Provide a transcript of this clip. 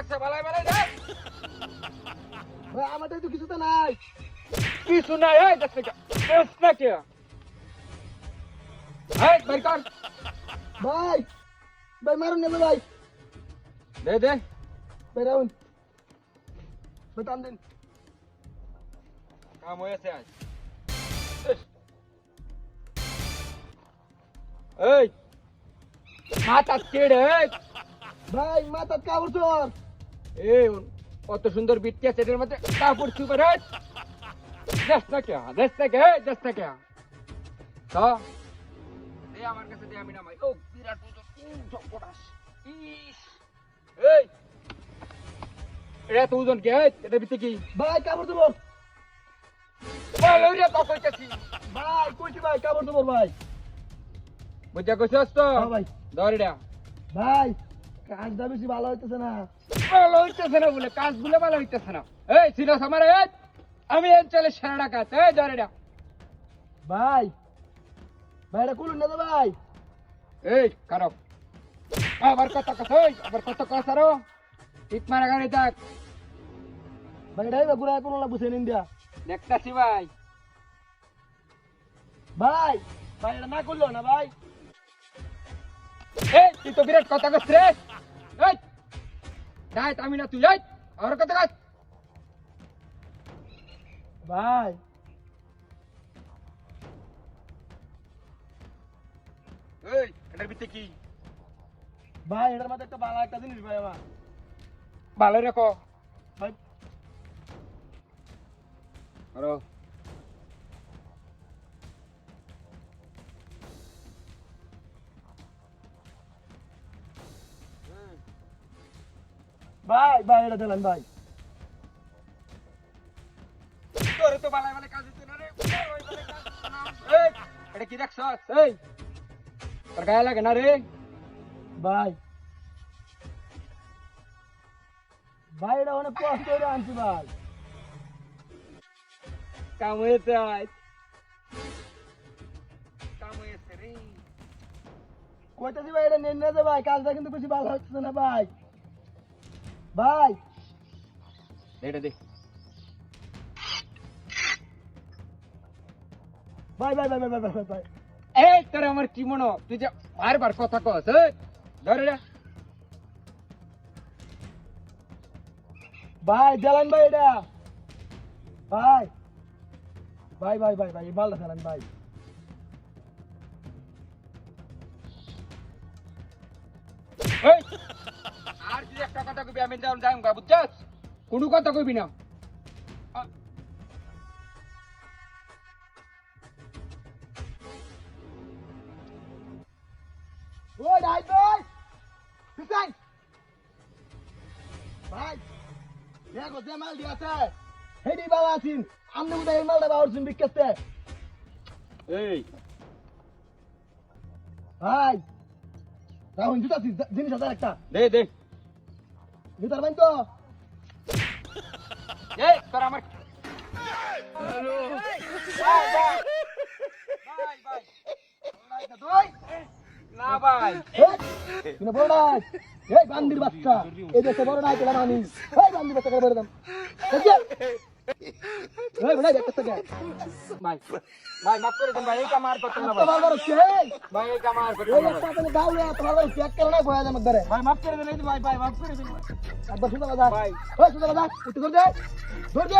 আছে বালাই বালাই দেখ ভাই আমাদের তো কিছু তো নাই। কিছু নাই এই দেখ না কে এই ভাই কর ভাই ভাই মারুন না ভাই। দে দে ভাই রাউন ভাই টান দেন। কাম হয়েছে আজ এই মাথা কেড়ে ভাই মাথা কাপড় চোর। এই কত সুন্দর বিটকে আছে এর মধ্যে কাপড় চুপড় দেখ না কে দেখ না কে তো এই আমার কাছে দে আমি নামাই ও বিরাট ওজন ঝকপটাস ইস এই এটা তো ওজন কে এটা বিতে কি ভাই কাপড় চোর। ভালো রে তো কইতাছি ভাই কইছি ভাই কাপড় চোর ভাই। বুঝা কইছস তো হ্যাঁ ভাই। ধর এটা ভাই কাজটা বেশি ভালো হইতেছে না। ভালো হইতেছে না বলে কাজগুলো ভালো হইতেছে না এই সিরিয়াস আমার এই আমি অঞ্চলে সেরা ডাকাত এই ধর এটা ভাই ভাই এটা খুলুন না তো ভাই। এই খারাপ আবার কত কথা আরো ইট মারা গাড়ি থাক ভাই এটাই বা ঘুরায় কোনো লাগবো সেন ইন্ডিয়া। দেখতাছি ভাই ভাই ভাই এটা না করলো না ভাই। এই তুই তো বিরাট কথা কস রে এই যাই আমি না তুই এই আর কথা কস ভাই এই এটার ভিতরে কি ভাই এটার মধ্যে একটা ভালো একটা জিনিস ভাই আমার। ভালো রেখো ভাই আরো ভাই ভাই এটা দিলেন ভাই। তোর তো বালাই বালাই কাজ হচ্ছে না রে এই এটা কি দেখছস এই তোর গায়ে লাগে না রে ভাই ভাই এটা অনেক কষ্ট করে আনছি ভাই। কাম হয়েছে আজ কাম হয়েছে রে কইতাছি ভাই এটা নেন না যে ভাই কাজটা কিন্তু বেশি ভালো হচ্ছে না ভাই। ভাই এটা দে ভাই ভাই ভাই ভাই ভাই ভাই ভাই এই তোর আমার কি মনে হয়? তুই যে বারবার কথা কস এই ধরে রে ভাই দিলেন ভাই এটা ভাই ভাই ভাই ভাই ভাই মালটা দিলেন ভাই। এই আর যদি একটা কথা কইবি আমি যাও যাই গা বুঝছস কোনো কথা কইবি না ওই ভাই ভাই হুসেন ভাই দেখো যে মাল দিয়েছে হেডি বাবা আছেন আমনে মধ্যে এই মালটা বাউরছেন বিকেতে এই ভাই রাহুল জুতা জিনিস আছে একটা দে দে জুতার বাইন তো এই তোর আমার হ্যালো ভাই ভাই ভাই ভাই তুই না ভাই তুমি বড় নাই এই বান্দির বাচ্চা এই দেশে বড় নাই তোলা মানি এই বান্দির বাচ্চা করে দাম এই বড় দেখতে কে ভাই ভাই মাফ করে দেন ভাই এই কাম আর করতে না তোমার ভাই বড় কে ভাই এই কাম আর করতে এই না একটা তুমি গাও না তোমার বড় চেক করে না গোয়া জামক ধরে ভাই মাফ করে দেন এই ভাই ভাই মাফ করে দেন একবার শুধু বাজা ভাই ওই শুধু বাজা একটু ধর দে